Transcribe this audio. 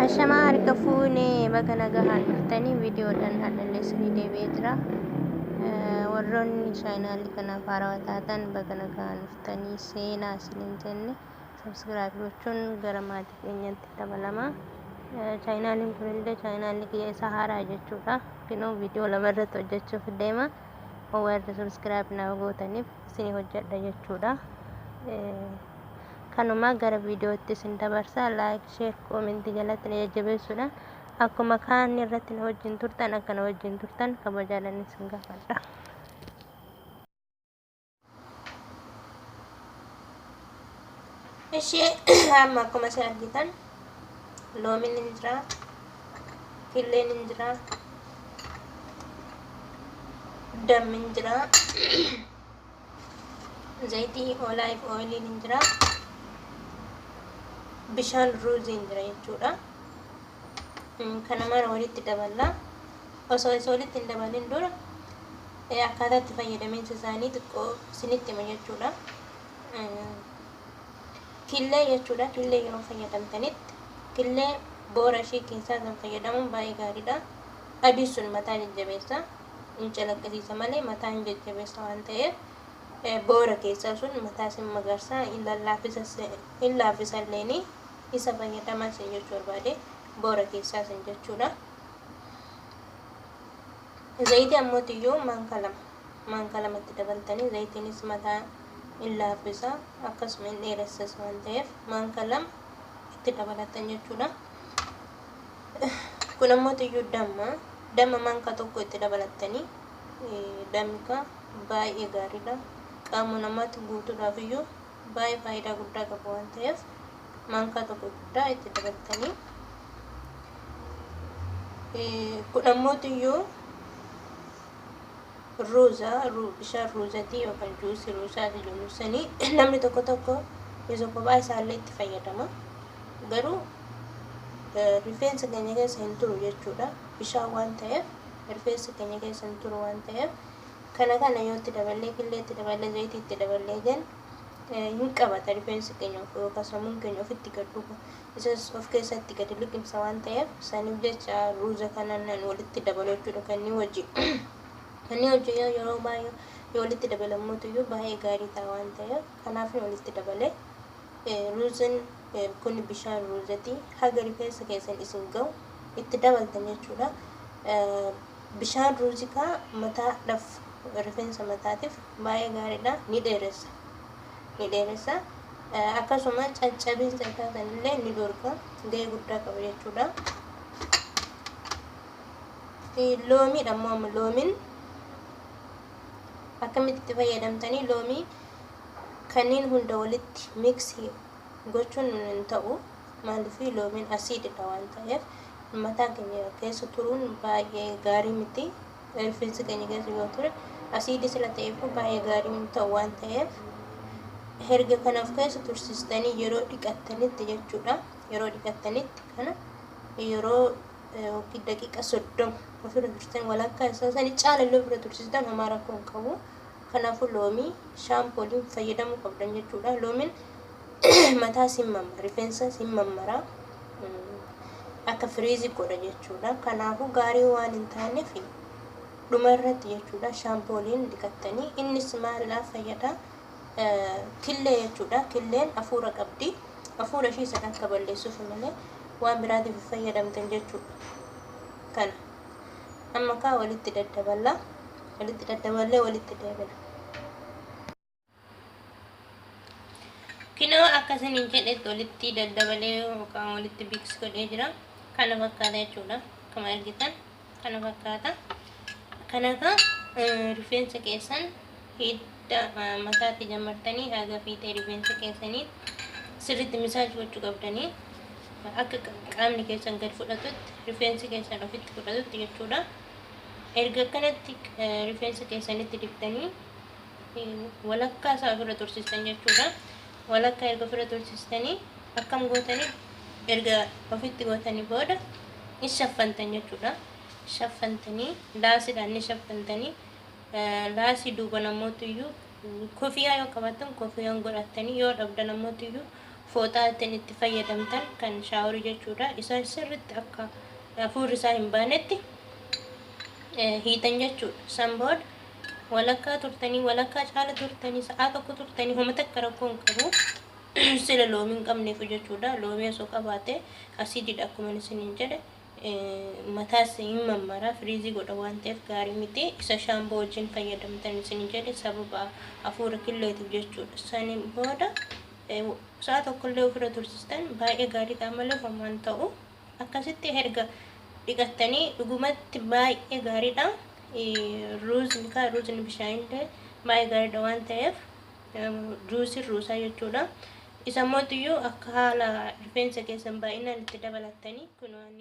Ashamaa harka fuunee bakka nagahaan dhuftanii viidiyoodhaan hadhalleessanii deebi'ee jira. Warroonni chaanaalii kanaaf haarawaa taatan bakka nagahaan dhuftanii seenaa isiniin jenne sabskiraayib gochuun gara maatii keenyatti dabalama. Chaanaaliin kunillee chaanaalii kiyya isa haaraa jechuudha. Kunoo viidiyoo lama irratti hojjechuuf deema. Warra sabskiraayib naaf gootaniif isinii hojjedha jechuudha. Kanuma gara viidiyootti isin dabarsa. Laayik, sheer, koomentii jalatti na jajjabeessuudhaan akkuma kaan irratti na wajjin turtan akka na wajjin turtan kabajaadhaan isin gaafadha. Ishee amma akkuma isin argitan loomiin ni jira, killeen ni jira, dammi ni jira, zayitii olaayif ooyiliin ni jira. Bishaan ruuziin jira jechuudha. Kana mara walitti daballa. Osoo isa walitti hin dabalin dura akkaataa itti fayyadamiinsa isaanii xiqqoo isinitti hima jechuudha. Killee jechuudha. Killee yeroo fayyadamtanitti killee boora ishee keessaa kan fayyadamuun baay'ee gaariidha. Adiin sun mataa jajjabeessa. Hin calaqqisiisa malee mataa hin jajjabeessa waan ta'eef boora keessaa sun mataa isin magarsaa hin laaffisalleeni isa fayyadamaa isin jechuu barbaade boora keessaa isin jechuudha. Zayitii ammoo maanka lamatti dabaltanii zayitiinis mataa hin laaffisa akkasuma hin dheeressas waan ta'eef maanka lama itti dabalatan jechuudha. Kun ammoo damma maanka tokko itti dabalatanii dammi baay'ee gaariidha. Qaama namaatti guutuudhaaf iyyuu baay'ee faayidaa guddaa qabu waan ta'eef maanka tokko guddaa itti dabaltanii kun ammoo bishaan ruuzatii yookaan juusii ruuzaati jennu namni tokko isa kophaa isaallee itti fayyadama. Garuu rifeensa keenya keessa hin turu jechuudha. Bishaan waan ta'eef rifeensa keenya keessa hin turu waan ta'eef kana yoo itti daballee killee itti daballee zayitii itti daballee hin qabata rifeensi keenya yookaan sammuun keenya ofitti gad isas of keessatti gadi liqimsa waan ta'eef saniif jecha ruuza kanaan walitti dabalu jechuudha. Kan hojii yeroo baay'ee yoo walitti dabalamuutu iyyuu baay'ee gaarii ta'a waan ta'eef kanaaf walitti dabalee ruuziin kun bishaan ruuzatii haga rifeensa keessan isin ga'u itti dabaltan jechuudha. Bishaan ruuzikaa mataadhaaf rifeensa mataatiif baay'ee gaariidha. Ni dheeressa. Akkasuma caccabiinsa isaanillee ni dorga gahee guddaa qaba jechuudha. Loomiidha ammoo loomiin akkamitti itti fayyadamtanii loomii kanneen hunda walitti miksii gochuun hin ta'u. Maaliif loomiin asiididha waan ta'eef mataa keenya keessa turuun baay'ee gaarii miti. Rifeensi keenya keessa yoo ture asiidii sila ta'eef baay'ee gaarii hin ta'u waan ta'eef herga kanaaf keessa tursiistanii yeroo dhiqattanitti jechuudha. Yeroo dhiqattanitti kana yeroo daqiiqa 30 ofirra tursiistan walakkaa isaa sanii caalallee ofirra tursiistan homaa rakkoo hin qabu. Kanaafuu loomii shaampooliin fayyadamuu qabdan jechuudha. Loomiin mataa rifeensa sin mammara akka firiizii godha jechuudha. Kanaafuu gaarii waan hin taaneef dhuma irratti jechuudha shaampooliin dhiqattanii innis maalaaf fayyada? Killee jechuudha. Killeen hafuura qabdi. Hafuura ishee sana akka balleessuuf malee waan biraatiif fayyadamtan jechuudha. Kana amma walitti daddaballee walitti deebina. Kinoo akkasiniin jedhetti walitti daddabalee yookaan walitti biks godhee jira. Kana fakkaata jechuudha. Akkuma argitan kana fakkaata. Kanaaf rifeensa keessan hidda mataatti jammartanii haga fiixee rifeensa keessanii sirriitti misaaj gochuu qabdanii akka qaamni keessan gad fudhatutti rifeensi keessan ofitti fudhatutti jechuudha. Erga akkanatti rifeensa keessanitti diftanii walakkaa isaa ofirra tursiistan jechuudha. Walakkaa erga ofirra tursiistanii akkam gootanii erga ofitti gootanii booda ni shaffantan jechuudha. Shaffantanii laasiidhaan ni shaffantanii laasii duuba namootu iyyuu kofiyaa yoo qabaatan kofiyaan godhatanii yoo dhabdan namootu iyyuu fooxaa ittiin itti fayyadamtan kan shaaworii jechuudha. Isa sirriitti akka hafuurri isaa hin baanetti hiitan jechuudha. San booda walakkaa turtanii walakkaa caala turtanii sa'aa tokko turtanii homa takka rakkoo hin qabu. Sila loomii hin qabneef jechuudha. Loomii osoo qabaate asiididha akkuma isiniin jedhe. Mataas hin mammara firiizii godha waan ta'eef gaarii miti. Isa shaamboo wajjin fayyadamtan isiniin jedhe sababa hafuura killeetiif jechuudha. Saniin booda sa'a tokkollee ofirra tursistan baay'ee gaariidha malee homaan ta'u. Akkasitti erga dhiqattanii dhugumatti baay'ee gaariidha. Ruuzni bishaanillee baay'ee gaariidha waan ta'eef juusii ruusaa jechuudha. Isa mootiyyuu akka haala rifeensa keessan baay'inaan itti dabalattanii kun waan